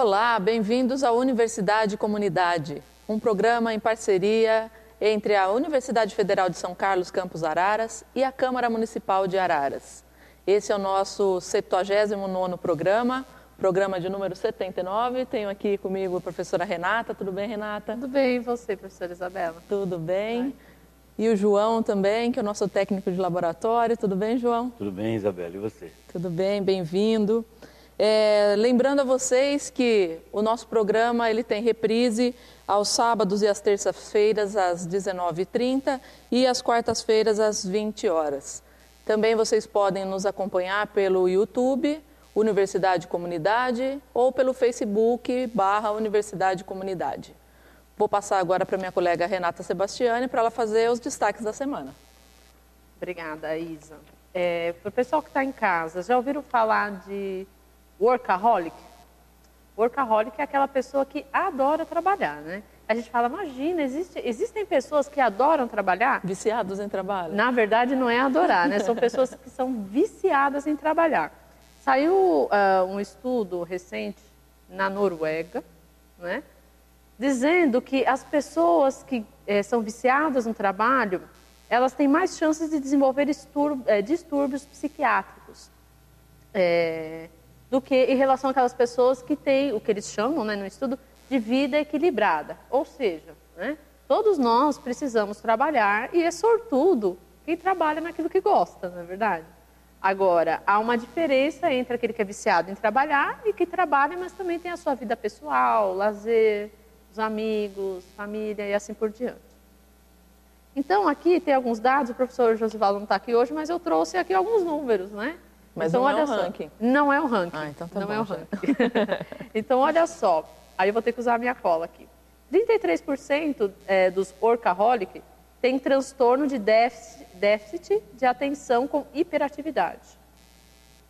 Olá, bem-vindos à Universidade Comunidade, um programa em parceria entre a Universidade Federal de São Carlos, Campus Araras, e a Câmara Municipal de Araras. Esse é o nosso 79º programa, programa de número 79. Tenho aqui comigo a professora Renata. Tudo bem, Renata? Tudo bem, e você, professora Isabela? Tudo bem. E o João também, que é o nosso técnico de laboratório. Tudo bem, João? Tudo bem, Isabela. E você? Tudo bem, bem-vindo. Lembrando a vocês que o nosso programa ele tem reprise aos sábados e às terças-feiras às 19h30 e às quartas-feiras às 20 horas. Também vocês podem nos acompanhar pelo YouTube, Universidade Comunidade, ou pelo Facebook, /Universidade Comunidade. Vou passar agora para minha colega Renata Sebastiani para ela fazer os destaques da semana. Obrigada, Isa. Para o pessoal que está em casa, já ouviram falar de workaholic? Workaholic é aquela pessoa que adora trabalhar, né? A gente fala, imagina, existem pessoas que adoram trabalhar? Viciados em trabalho? Na verdade, não é adorar, né? São pessoas que são viciadas em trabalhar. Saiu um estudo recente na Noruega, né? Dizendo que as pessoas que são viciadas no trabalho, elas têm mais chances de desenvolver distúrbios psiquiátricos do que em relação àquelas pessoas que têm o que eles chamam, né, no estudo, de vida equilibrada. Ou seja, né, todos nós precisamos trabalhar e é sortudo quem trabalha naquilo que gosta, não é verdade? Agora, há uma diferença entre aquele que é viciado em trabalhar e que trabalha, mas também tem a sua vida pessoal, lazer, os amigos, família e assim por diante. Então, aqui tem alguns dados, o professor Josivaldo não está aqui hoje, mas eu trouxe aqui alguns números, né? Mas então, não é olha o só. ranking. Não é o ranking. Ah, então tá não bom, é o já. ranking. Então, olha só. Aí eu vou ter que usar a minha cola aqui. 33% dos workaholic tem transtorno de déficit de atenção com hiperatividade,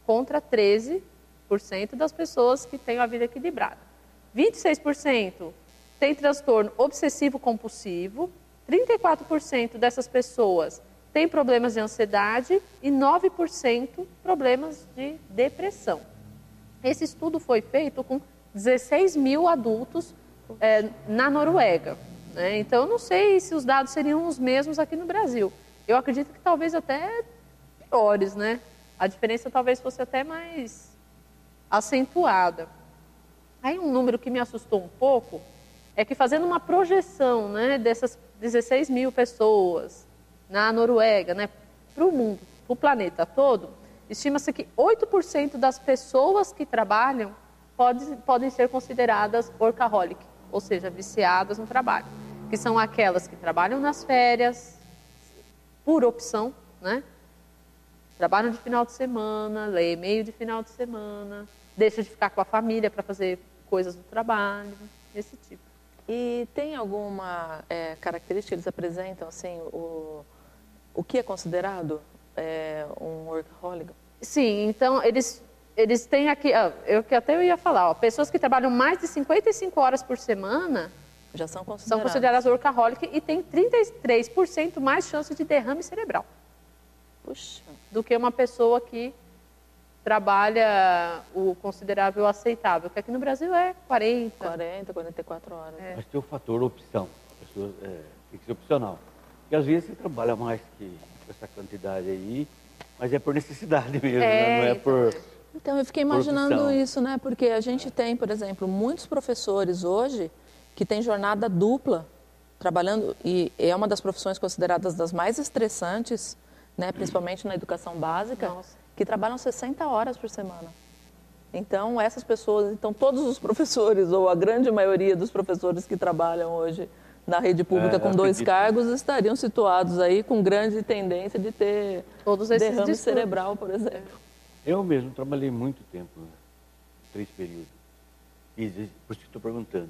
contra 13% das pessoas que têm a vida equilibrada. 26% tem transtorno obsessivo-compulsivo, 34% dessas pessoas têm problemas de ansiedade e 9% problemas de depressão. Esse estudo foi feito com 16 mil adultos na Noruega, né? Então, eu não sei se os dados seriam os mesmos aqui no Brasil. Eu acredito que talvez até piores, né? A diferença talvez fosse até mais acentuada. Aí um número que me assustou um pouco é que fazendo uma projeção, né, dessas 16 mil pessoas na Noruega, né, para o mundo, para o planeta todo, estima-se que 8% das pessoas que trabalham podem ser consideradas workaholic, ou seja, viciadas no trabalho, que são aquelas que trabalham nas férias, por opção, né? Trabalham de final de semana, lê e-mail de final de semana, deixa de ficar com a família para fazer coisas do trabalho, esse tipo. E tem alguma característica que eles apresentam, assim, o que é considerado um workaholic? Sim, então eles têm aqui, eu ia falar, pessoas que trabalham mais de 55 horas por semana já são consideradas workaholic e têm 33% mais chance de derrame cerebral. Puxa. Do que uma pessoa que trabalha o considerável aceitável, que aqui no Brasil é 44 horas. Mas tem o fator opção. A pessoa, tem que ser opcional. Porque às vezes você trabalha mais que essa quantidade aí, mas é por necessidade mesmo, né? Não é por... Então, eu fiquei imaginando opção. isso, né? Porque a gente tem, por exemplo, muitos professores hoje que têm jornada dupla, trabalhando, e é uma das profissões consideradas das mais estressantes, né? Principalmente na educação básica. Nossa. Que trabalham 60 horas por semana. Então, essas pessoas, todos os professores, ou a grande maioria dos professores que trabalham hoje na rede pública com 2 cargos, estariam situados aí com grande tendência de ter todos esses derrame distúrbios. cerebral, por exemplo. Eu mesmo trabalhei muito tempo, 3 períodos. Por isso que estou perguntando.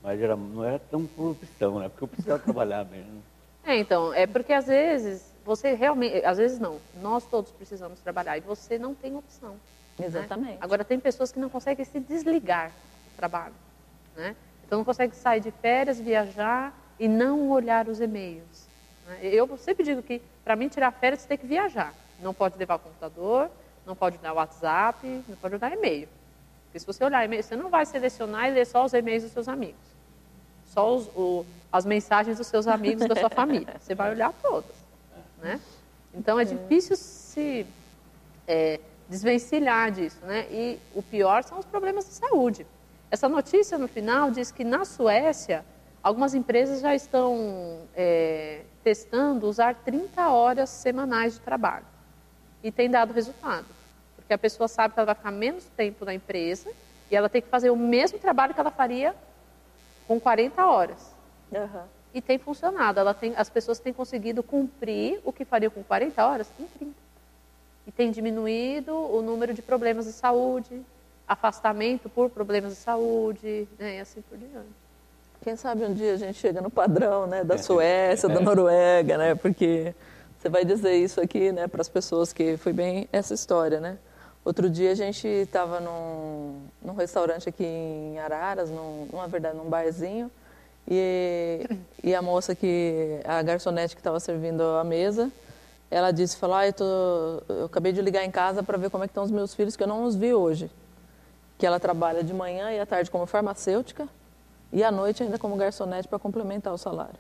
Mas não era tão por opção, né? Porque eu precisava trabalhar mesmo. Então, é porque às vezes você realmente, às vezes não, nós todos precisamos trabalhar e você não tem opção. Exatamente. Né? Agora, tem pessoas que não conseguem se desligar do trabalho, né? Então, não conseguem sair de férias, viajar e não olhar os e-mails. Né? Eu sempre digo que, para mim, tirar férias, você tem que viajar. Não pode levar o computador, não pode dar WhatsApp, não pode dar e-mail. Porque se você olhar e-mail, você não vai selecionar e ler só os e-mails dos seus amigos. Só as mensagens dos seus amigos, da sua família. Você vai olhar todas, né? Então, é difícil se desvencilhar disso, né? E o pior são os problemas de saúde. Essa notícia, no final, diz que na Suécia, algumas empresas já estão testando usar 30 horas semanais de trabalho. E tem dado resultado. Porque a pessoa sabe que ela vai ficar menos tempo na empresa e ela tem que fazer o mesmo trabalho que ela faria com 40 horas. Uhum. E tem funcionado. As pessoas têm conseguido cumprir o que fariam com 40 horas em 30. E tem diminuído o número de problemas de saúde, afastamento por problemas de saúde, né, e assim por diante. Quem sabe um dia a gente chega no padrão, né, da Suécia, da Noruega, né, porque você vai dizer isso aqui, né, para as pessoas, que foi bem essa história, né. Outro dia a gente estava num restaurante aqui em Araras, num barzinho, e a moça a garçonete que estava servindo a mesa, ela disse, eu acabei de ligar em casa para ver como é que estão os meus filhos, que eu não os vi hoje. Que ela trabalha de manhã e à tarde como farmacêutica e à noite ainda como garçonete para complementar o salário.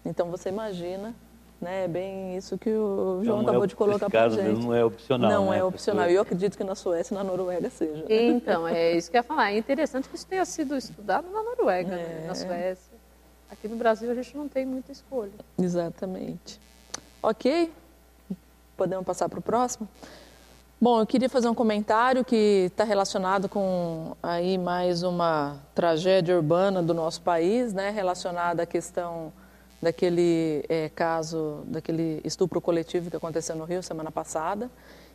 Então você imagina, né, é bem isso que o João acabou de colocar para a gente. Não é opcional. Não né? é opcional. E eu acredito que na Suécia e na Noruega seja. Então, é isso que eu ia falar. É interessante que isso tenha sido estudado na Noruega, né? Na Suécia. Aqui no Brasil a gente não tem muita escolha. Exatamente. Ok? Podemos passar para o próximo? Bom, eu queria fazer um comentário que está relacionado com aí mais uma tragédia urbana do nosso país, né, relacionada à questão daquele caso, daquele estupro coletivo que aconteceu no Rio semana passada,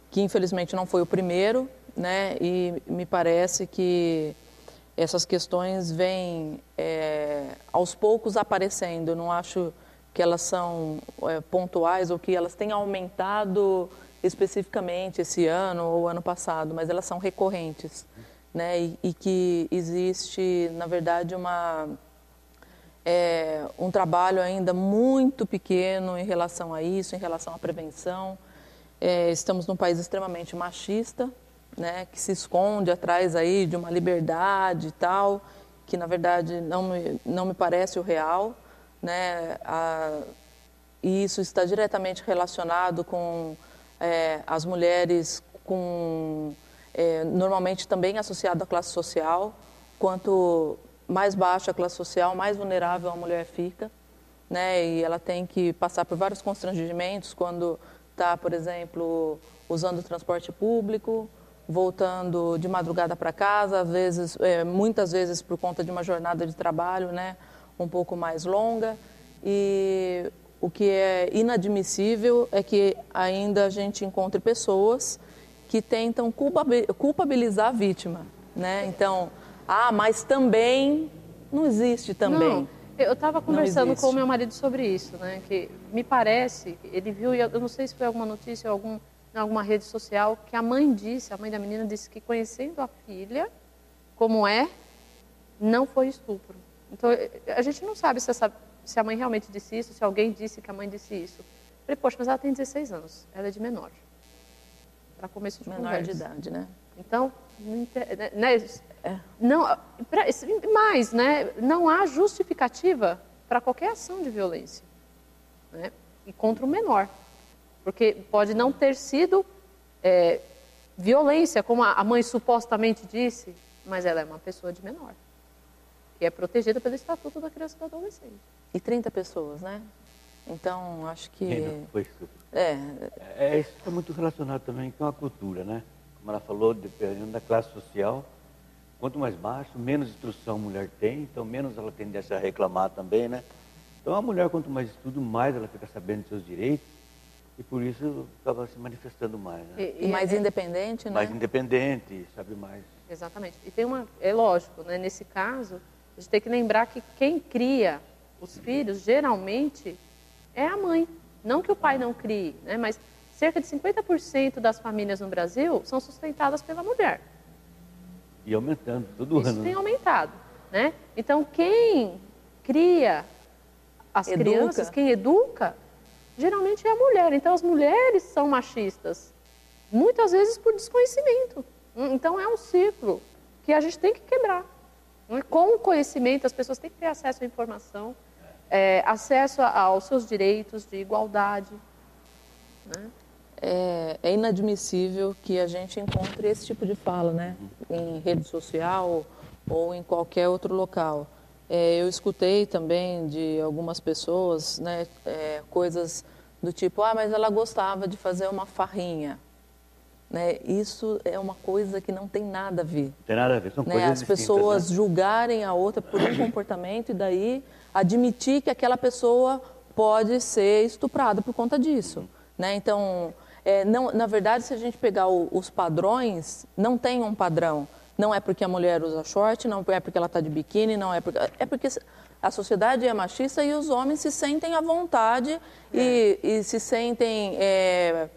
que infelizmente não foi o primeiro, né, e me parece que essas questões vêm aos poucos aparecendo. Eu não acho que elas são pontuais ou que elas tenham aumentado especificamente esse ano ou ano passado, mas elas são recorrentes, né? E que existe, na verdade, um trabalho ainda muito pequeno em relação a isso, em relação à prevenção. Estamos num país extremamente machista, né? Que se esconde atrás aí de uma liberdade e tal, que na verdade não me parece o real, né? E isso está diretamente relacionado com as mulheres normalmente também associado à classe social. Quanto mais baixa a classe social, mais vulnerável a mulher fica, né? E ela tem que passar por vários constrangimentos quando está, por exemplo, usando o transporte público, voltando de madrugada para casa, muitas vezes por conta de uma jornada de trabalho, né, um pouco mais longa. E o que é inadmissível é que ainda a gente encontre pessoas que tentam culpabilizar a vítima, né? Então, mas também não existe também. Não, eu estava conversando com o meu marido sobre isso, né? Que me parece, ele viu, eu não sei se foi alguma notícia ou em alguma rede social, que a mãe da menina disse que conhecendo a filha, como não foi estupro. Então, a gente não sabe se a mãe realmente disse isso, se alguém disse que a mãe disse isso. Eu falei, poxa, mas ela tem 16 anos, ela é de menor. Para começo de menor conversa. De idade, né? Então, não há justificativa para qualquer ação de violência, né? E contra o menor. Porque pode não ter sido violência, como a mãe supostamente disse, mas ela é uma pessoa de menor, que é protegida pelo Estatuto da Criança e do Adolescente. E 30 pessoas, né? Então, acho que... Não foi estupro. Isso está muito relacionado também com a cultura, né? Como ela falou, dependendo da classe social, quanto mais baixo, menos instrução a mulher tem, então menos ela tendência a reclamar também, né? Então a mulher, quanto mais estudo, mais ela fica sabendo de seus direitos, e por isso acaba se manifestando mais, né? E mais independente, né? Mais independente, sabe mais. Exatamente. E tem é lógico, né? Nesse caso, a gente tem que lembrar que quem cria os filhos, geralmente, é a mãe. Não que o pai não crie, né? Mas cerca de 50% das famílias no Brasil são sustentadas pela mulher. E aumentando todo ano. Isso tem aumentado, né? Então, quem cria as crianças, quem educa, geralmente é a mulher. Então, as mulheres são machistas, muitas vezes por desconhecimento. Então, é um ciclo que a gente tem que quebrar. Com o conhecimento, as pessoas têm que ter acesso à informação, acesso aos seus direitos de igualdade. Né? É inadmissível que a gente encontre esse tipo de fala, né? Em rede social ou em qualquer outro local. Eu escutei também de algumas pessoas, né, coisas do tipo, mas ela gostava de fazer uma farrinha. Né? Isso é uma coisa que não tem nada a ver. Não tem nada a ver, são né? coisas As distintas, pessoas né? julgarem a outra por um comportamento e daí admitir que aquela pessoa pode ser estuprada por conta disso. Né? Então, não, na verdade, se a gente pegar os padrões, não tem um padrão. Não é porque a mulher usa short, não é porque ela está de biquíni, não é porque a sociedade é machista e os homens se sentem à vontade e se sentem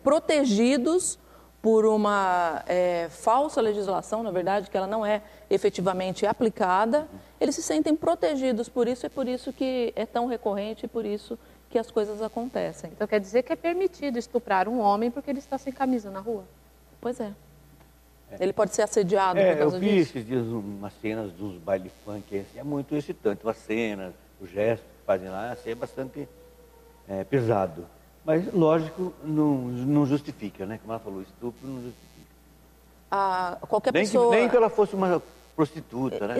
protegidos por uma falsa legislação, na verdade, que ela não é efetivamente aplicada. Eles se sentem protegidos por isso, é por isso que é tão recorrente e por isso que as coisas acontecem. Então quer dizer que é permitido estuprar um homem porque ele está sem camisa na rua? Pois é. Ele pode ser assediado por causa disso. Eu vi esses dias umas cenas dos baile funk, assim, é muito excitante, as cenas, os gestos que fazem lá, assim, é bastante pesado. Mas, lógico, não justifica, né? Como ela falou, estupro não justifica. Qualquer pessoa... Nem que ela fosse uma prostituta, né?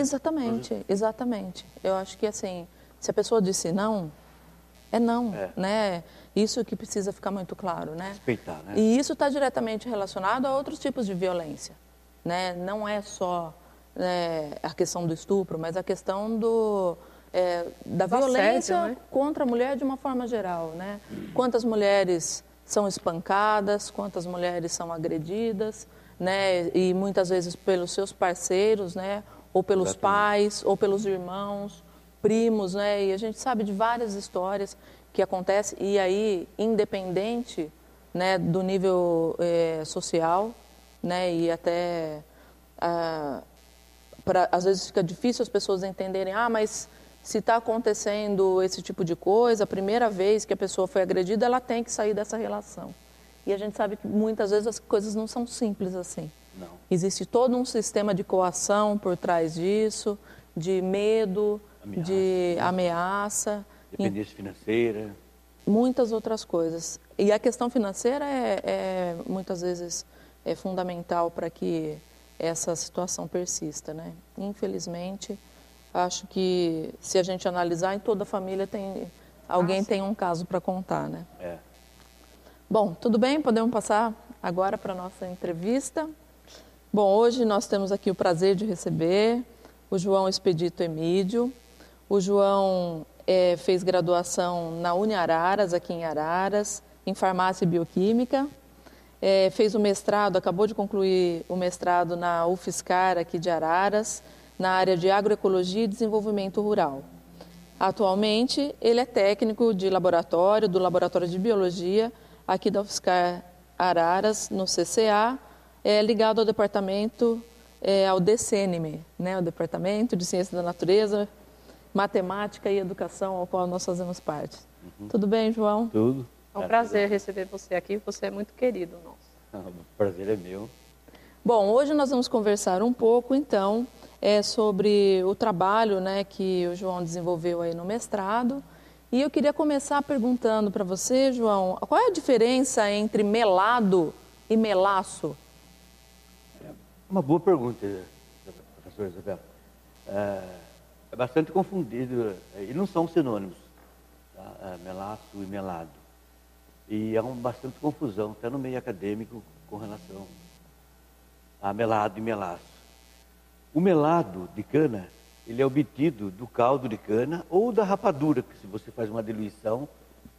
Exatamente. Eu acho que, assim, se a pessoa disse não, é não, né? Isso que precisa ficar muito claro, né? Respeitar, né? E isso está diretamente relacionado a outros tipos de violência, né? Não é só a questão do estupro, mas a questão da violência assédio, né? contra a mulher de uma forma geral, né? Quantas mulheres são espancadas, quantas mulheres são agredidas, né? E muitas vezes pelos seus parceiros, né? Ou pelos pais, ou pelos irmãos, primos, né? E a gente sabe de várias histórias que acontecem, e aí, independente, né, do nível social, né? E até, às vezes fica difícil as pessoas entenderem, mas se está acontecendo esse tipo de coisa, a primeira vez que a pessoa foi agredida, ela tem que sair dessa relação. E a gente sabe que muitas vezes as coisas não são simples assim. Não. Existe todo um sistema de coação por trás disso, de medo, de ameaça. Dependência financeira. Muitas outras coisas. E a questão financeira muitas vezes é fundamental para que essa situação persista, né? Infelizmente, acho que se a gente analisar, em toda família alguém tem um caso para contar, né? Bom, tudo bem? Podemos passar agora para a nossa entrevista. Bom, hoje nós temos aqui o prazer de receber o João Expedito Emídio. O João fez graduação na Uniararas, aqui em Araras, em farmácia e bioquímica. Fez o mestrado, acabou de concluir o mestrado na UFSCar, aqui de Araras, na área de agroecologia e desenvolvimento rural. Atualmente, ele é técnico de laboratório, do Laboratório de Biologia, aqui da UFSCar Araras, no CCA, ligado ao departamento, ao DCNM, né, o Departamento de Ciência da Natureza, Matemática e Educação, ao qual nós fazemos parte. Tudo bem, João? Tudo. É um prazer receber você aqui, você é muito querido nosso. O prazer é meu. Bom, hoje nós vamos conversar um pouco, então, sobre o trabalho, né, que o João desenvolveu aí no mestrado. E eu queria começar perguntando para você, João, qual é a diferença entre melado e melaço? Uma boa pergunta, professora Isabel. É bastante confundido, e não são sinônimos, tá? Melaço e melado. E há bastante confusão, até no meio acadêmico, com relação a melado e melaço. O melado de cana, ele é obtido do caldo de cana ou da rapadura, que se você faz uma diluição,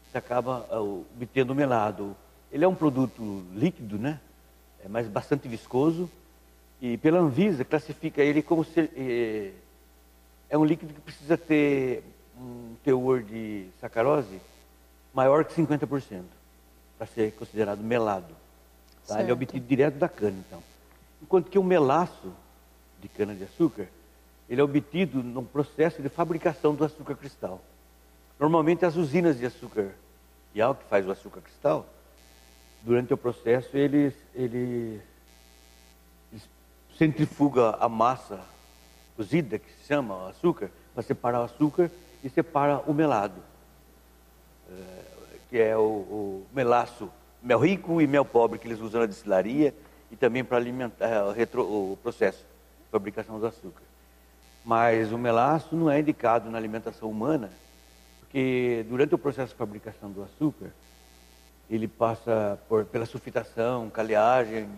você acaba obtendo o melado. Ele é um produto líquido, né? Mas bastante viscoso, e pela Anvisa classifica ele como se... É um líquido que precisa ter um teor de sacarose maior que 50%, para ser considerado melado. Tá? Ele é obtido direto da cana, então. Enquanto que o melaço de cana-de-açúcar, ele é obtido no processo de fabricação do açúcar cristal. Normalmente as usinas de açúcar real, que faz o açúcar cristal, durante o processo eles centrifuga a massa cozida, que se chama o açúcar, para separar o açúcar e separa o melado, que é o melaço, mel rico e mel pobre, que eles usam na destilaria e também para alimentar o processo de fabricação do açúcar. Mas o melaço não é indicado na alimentação humana, porque durante o processo de fabricação do açúcar, ele passa pela sulfitação, caleagem,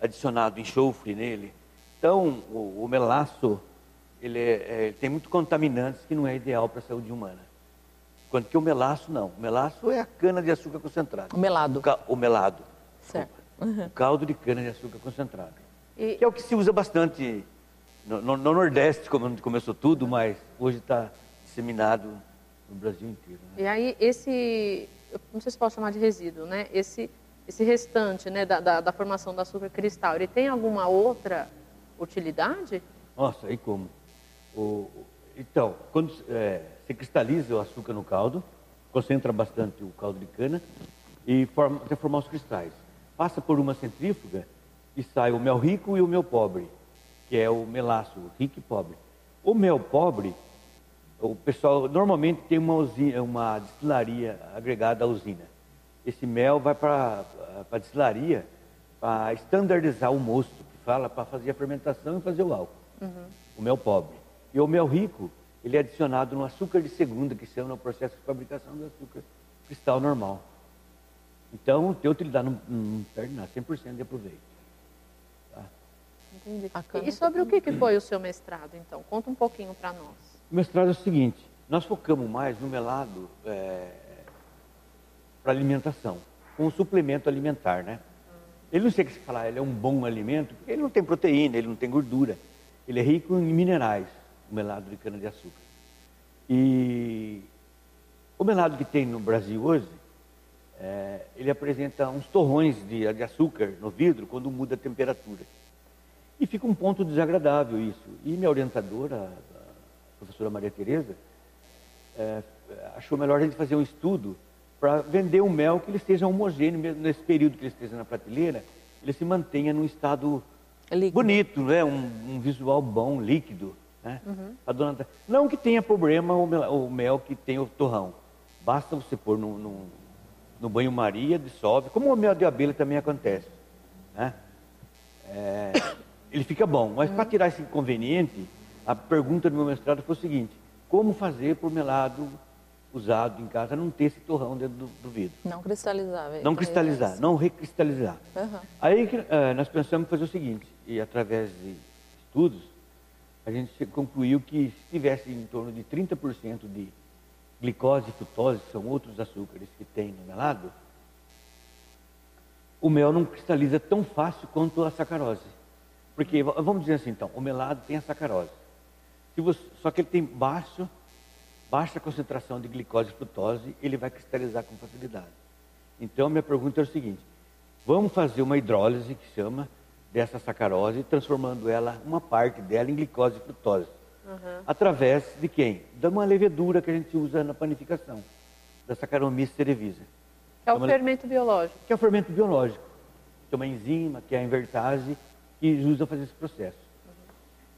adicionado enxofre nele. Então, o melaço, ele tem muitos contaminantes que não é ideal para a saúde humana. Enquanto que o melaço, não. O melaço é a cana-de-açúcar concentrada. O melado. O melado. Certo. O caldo de cana-de-açúcar concentrado. Que é o que se usa bastante no Nordeste, como começou tudo, mas hoje está disseminado no Brasil inteiro. Né? E aí, eu não sei se posso chamar de resíduo, né? Esse restante, né, da formação do açúcar cristal, ele tem alguma outra utilidade? Nossa, e como? Então, quando você cristaliza o açúcar no caldo, concentra bastante o caldo de cana e até formar os cristais. Passa por uma centrífuga e sai o mel rico e o mel pobre, que é o melaço rico e pobre. O mel pobre, o pessoal normalmente tem uma destilaria agregada à usina. Esse mel vai para a destilaria para estandardizar o mosto, que fala para fazer a fermentação e fazer o álcool. O mel pobre. E o mel rico, ele é adicionado no açúcar de segunda, que se chama no processo de fabricação do açúcar cristal normal. Então, tem utilidade, não perde nada, 100% de aproveito. Tá? Entendi. E sobre o que foi o seu mestrado, então? Conta um pouquinho para nós. O mestrado é o seguinte, nós focamos mais no melado para alimentação, com um suplemento alimentar, né? Ele não sei o que se falar, ele é um bom alimento, porque ele não tem proteína, ele não tem gordura. Ele é rico em minerais, o melado de cana-de-açúcar. E o melado que tem no Brasil hoje, ele apresenta uns torrões de açúcar no vidro quando muda a temperatura. E fica um ponto desagradável isso. E minha orientadora, a professora Maria Tereza, achou melhor a gente fazer um estudo para vender um mel que ele esteja homogêneo, mesmo nesse período que ele esteja na prateleira, ele se mantenha num estado líquido. Bonito, né? Um visual bom, líquido. Né? Não que tenha problema o mel que tem o torrão. Basta você pôr no banho-maria, dissolve, como o mel de abelha também acontece. Né? Ele fica bom, mas para tirar esse inconveniente, a pergunta do meu mestrado foi o seguinte: como fazer para o melado usado em casa não ter esse torrão dentro do vidro? Não cristalizar. Não cristalizar, não recristalizar. Aí nós pensamos em fazer o seguinte, e através de estudos, a gente concluiu que se tivesse em torno de 30% de glicose e frutose, que são outros açúcares que tem no melado, o mel não cristaliza tão fácil quanto a sacarose. Porque, vamos dizer assim, então, o melado tem a sacarose. Só que ele tem baixa concentração de glicose e frutose, ele vai cristalizar com facilidade. Então, minha pergunta é o seguinte: vamos fazer uma hidrólise, que chama, dessa sacarose, transformando uma parte dela em glicose e frutose. Através de quem? De uma levedura que a gente usa na panificação, da Saccharomyces cerevisiae. Que é o fermento biológico. Que é o fermento biológico. Que é uma enzima, que é a invertase, que usa fazer esse processo.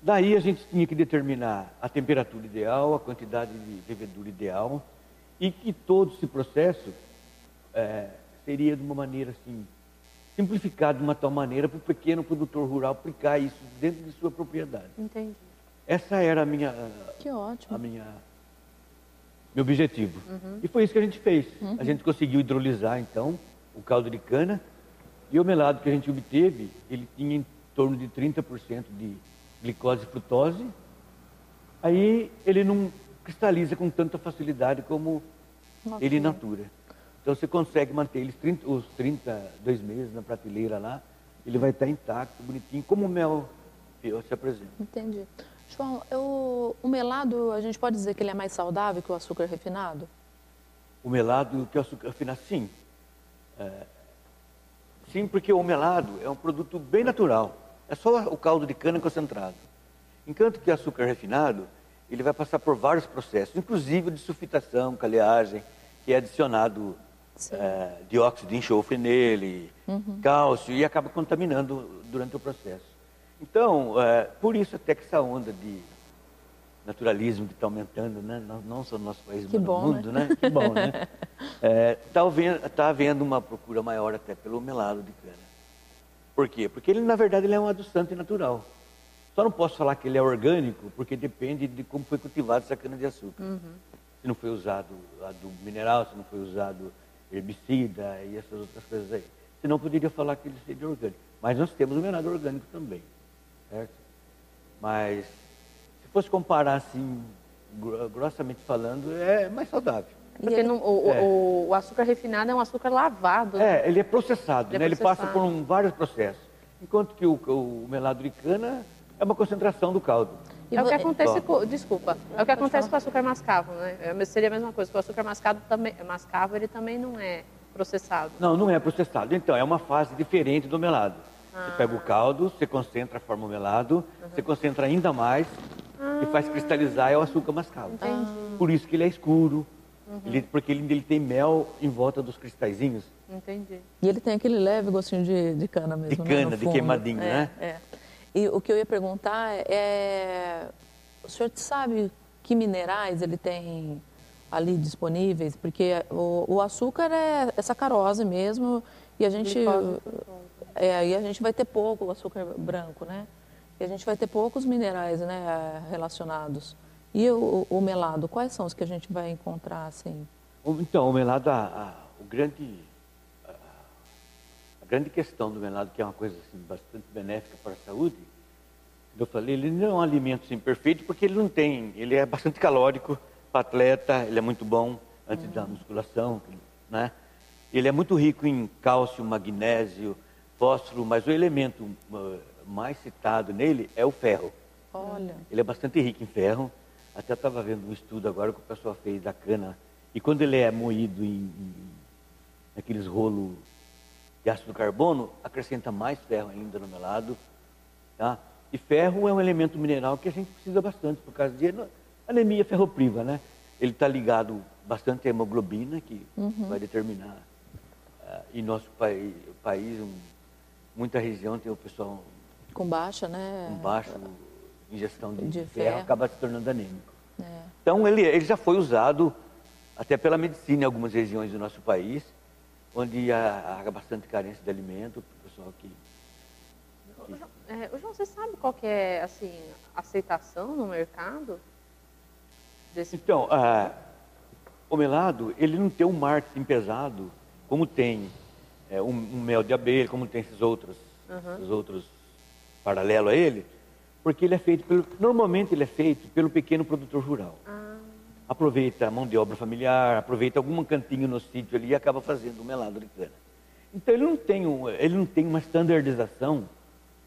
Daí a gente tinha que determinar a temperatura ideal, a quantidade de levedura ideal, e que todo esse processo seria de uma maneira assim, simplificado de uma tal maneira para o pequeno produtor rural aplicar isso dentro de sua propriedade. Entendi. Essa era a minha... Que ótimo. Meu objetivo. E foi isso que a gente fez. A gente conseguiu hidrolisar, então, o caldo de cana, e o melado que a gente obteve, ele tinha em torno de 30% de glicose e frutose. Aí ele não cristaliza com tanta facilidade como ele in natura. Então você consegue manter eles os 32 meses na prateleira lá, ele vai estar intacto, bonitinho, como o mel se apresenta. Entendi. João, o melado, a gente pode dizer que ele é mais saudável que o açúcar refinado? O melado que o açúcar refinado, sim. Sim, porque o melado é um produto bem natural. É só o caldo de cana concentrado. Enquanto que o açúcar refinado, ele vai passar por vários processos, inclusive de sulfitação, caleagem, que é adicionado dióxido de enxofre nele, cálcio, e acaba contaminando durante o processo. Então, por isso até que essa onda de naturalismo que está aumentando, né? Não só no nosso país, mas no mundo, né? Que bom, né? Tá havendo uma procura maior até pelo melado de cana. Por quê? Porque ele, na verdade, ele é um adoçante natural. Só não posso falar que ele é orgânico, porque depende de como foi cultivada essa cana-de-açúcar. Se não foi usado adubo mineral, se não foi usado herbicida e essas outras coisas aí. Senão poderia falar que ele seria orgânico. Mas nós temos o melado orgânico também, certo? Mas, se fosse comparar assim, grossamente falando, é mais saudável. Porque o açúcar refinado é um açúcar lavado. Ele é processado, né? Ele passa por vários processos. Enquanto que o melado de cana é uma concentração do caldo. É o que acontece com, desculpa, é o que acontece com o açúcar mascavo, né? Seria a mesma coisa, o açúcar mascavo ele também não é processado. Não é processado. Então, é uma fase diferente do melado. Você pega o caldo, você concentra, forma o melado, você concentra ainda mais e faz cristalizar é o açúcar mascavo. Por isso que ele é escuro, porque ele tem mel em volta dos cristalzinhos. Entendi. E ele tem aquele leve gostinho de cana mesmo. De cana, né, de queimadinho, né? E o que eu ia perguntar o senhor sabe que minerais ele tem ali disponíveis? Porque o açúcar é sacarose mesmo e a gente... aí a gente vai ter pouco o açúcar branco, né? E a gente vai ter poucos minerais, né, relacionados. E o melado, quais são os que a gente vai encontrar, assim? Então, o melado, a grande questão do melado, que é uma coisa assim, bastante benéfica para a saúde, eu falei, ele não é um alimento assim, perfeito, porque ele é bastante calórico para atleta, ele é muito bom antes da musculação, né? Ele é muito rico em cálcio, magnésio, fósforo, mas o elemento mais citado nele é o ferro. Olha. Ele é bastante rico em ferro. Até estava vendo um estudo agora que o pessoal fez da cana. E quando ele é moído naqueles rolos de ácido carbono, acrescenta mais ferro ainda no melado. Tá? E ferro é um elemento mineral que a gente precisa bastante, por causa de anemia ferropriva, né? Ele está ligado bastante à hemoglobina, que vai determinar. Em nosso país, muita região tem o pessoal... Com baixa, né? Com baixa ingestão de ferro, acaba se tornando anêmico. Então, ele já foi usado até pela medicina em algumas regiões do nosso país, onde há bastante carência de alimento, o pessoal que... João, você sabe qual que é, assim, a aceitação no mercado? Então, o melado, ele não tem um marketing pesado, como tem um mel de abelha, como tem esses outros paralelos a ele, porque ele é feito normalmente ele é feito pelo pequeno produtor rural. Aproveita a mão de obra familiar, aproveita algum cantinho no sítio ali e acaba fazendo o melado de cana. Então ele não tem uma standardização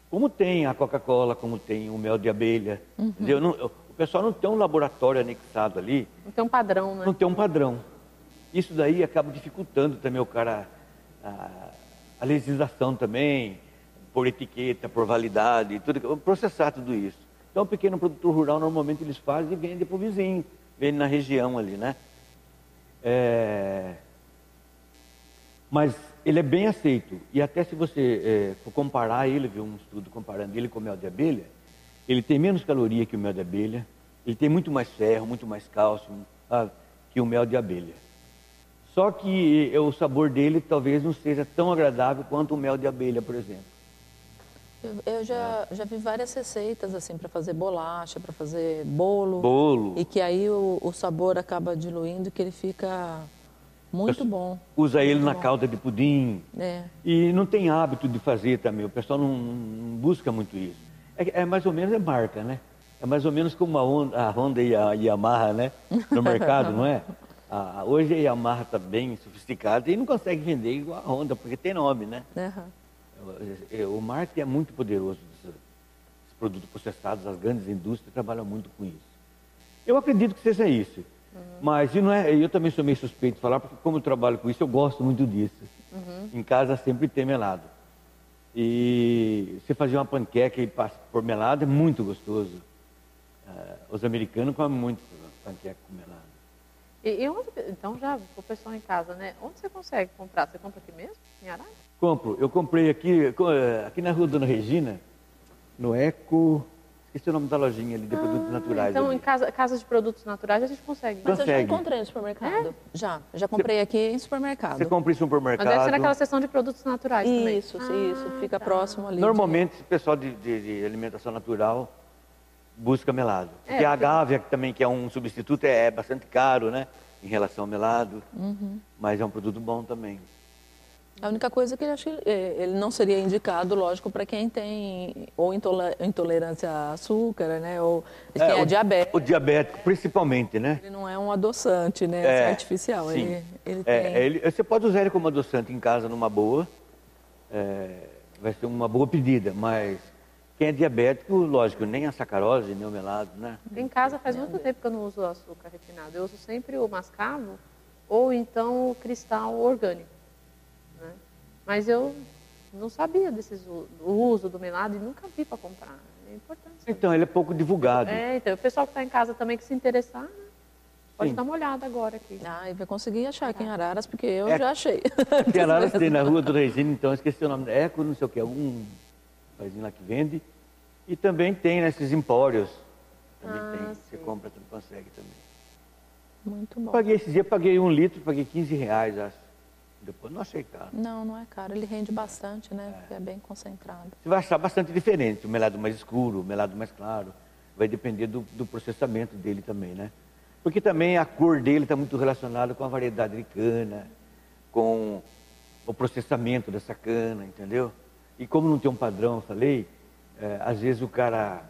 como tem a Coca-Cola, como tem o mel de abelha. Entendeu? O pessoal não tem um laboratório anexado ali. Não tem um padrão, né? Não tem um padrão. Isso daí acaba dificultando também o cara, a legislação também, por etiqueta, por validade, processar tudo isso. Então, o pequeno produtor rural, normalmente eles fazem e vendem para o vizinho, vendem na região ali, né? Mas ele é bem aceito. E até se você for comparar ele, viu um estudo comparando ele com o mel de abelha, ele tem menos caloria que o mel de abelha, ele tem muito mais ferro, muito mais cálcio que o mel de abelha. Só que o sabor dele talvez não seja tão agradável quanto o mel de abelha, por exemplo. Eu já vi várias receitas assim para fazer bolacha, para fazer bolo. Bolo. E que aí o sabor acaba diluindo, que ele fica muito bom. Usa ele na calda de pudim. E não tem hábito de fazer também. O pessoal não busca muito isso. É mais ou menos marca, né? É mais ou menos como a Honda e a Yamaha, né? No mercado, não é? Hoje a Yamaha está bem sofisticada e não consegue vender igual a Honda, porque tem nome, né? O marketing é muito poderoso desses produtos processados, as grandes indústrias trabalham muito com isso. Eu acredito que seja isso. Mas não é, eu também sou meio suspeito de falar, porque como eu trabalho com isso, eu gosto muito disso. Em casa sempre tem melado. E você fazer uma panqueca e passa por melado é muito gostoso. Os americanos comem muito panqueca com melado. E onde, então já o pessoal em casa, né? Onde você consegue comprar? Você compra aqui mesmo, em Arara? Compro. Eu comprei aqui na rua Dona Regina, No Eco... Esqueci o nome da lojinha ali de produtos naturais. Então, ali. em casa de produtos naturais, a gente consegue. Mas Consegue. eu já encontrei no supermercado. Já comprei aqui em supermercado. Você compra em supermercado. Mas deve ser naquela seção de produtos naturais também. Isso, fica próximo ali. Normalmente, o pessoal de alimentação natural busca melado. Porque a agave também, que é um substituto, é bastante caro, né? Em relação ao melado. Mas é um produto bom também. A única coisa que ele não seria indicado, lógico, para quem tem ou intolerância a açúcar, né? Ou quem é diabético. O diabético, principalmente, né? Ele não é um adoçante, né? Artificial. Sim. Ele tem... Você pode usar ele como adoçante em casa numa boa. Vai ser uma boa pedida, mas quem é diabético, lógico, nem a sacarose, nem o melado, né? Em casa faz muito tempo que eu não uso açúcar refinado. Eu uso sempre o mascavo ou então o cristal orgânico. Né? Mas eu não sabia do uso do melado e nunca vi para comprar. É importante saber. Então, ele é pouco divulgado. Então, o pessoal que está em casa também que se interessar, né? Pode dar uma olhada agora aqui. E vai conseguir achar aqui em Araras, porque eu já achei. Aqui em Araras tem na rua do Regina, então, esqueci o nome, Eco, não sei o que, algum paísinho lá que vende. E também tem nesses empórios. Também tem, você compra, você consegue também. Muito bom. Esse dia paguei 1 litro, paguei R$15, acho. Depois não achei caro. Não é caro. Ele rende bastante, né? Porque é bem concentrado. Você vai achar bastante diferente. O melado mais escuro, o melado mais claro. Vai depender do processamento dele também, né? Porque também a cor dele está muito relacionada com a variedade de cana, com o processamento dessa cana, entendeu? E como não tem um padrão, eu falei, às vezes a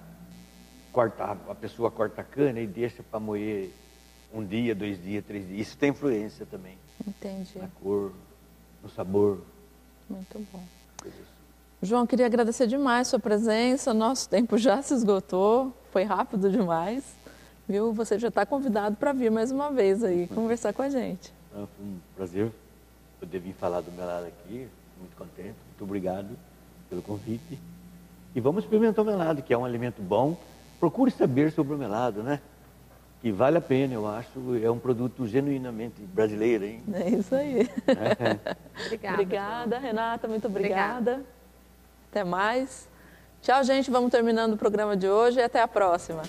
pessoa corta a cana e deixa para moer 1 dia, 2 dias, 3 dias. Isso tem influência também. Entendi. Na cor, no sabor. Muito bom. João, queria agradecer demais a sua presença. Nosso tempo já se esgotou. Foi rápido demais. Viu? Você já está convidado para vir mais uma vez aí, conversar com a gente. Foi um prazer poder vir falar do melado aqui. Muito contente. Muito obrigado pelo convite. E vamos experimentar o melado, que é um alimento bom. Procure saber sobre o melado, né? Que vale a pena, eu acho. É um produto genuinamente brasileiro, hein? É isso aí. Obrigada, Renata. Muito obrigada. Até mais. Tchau, gente. Vamos terminando o programa de hoje e até a próxima.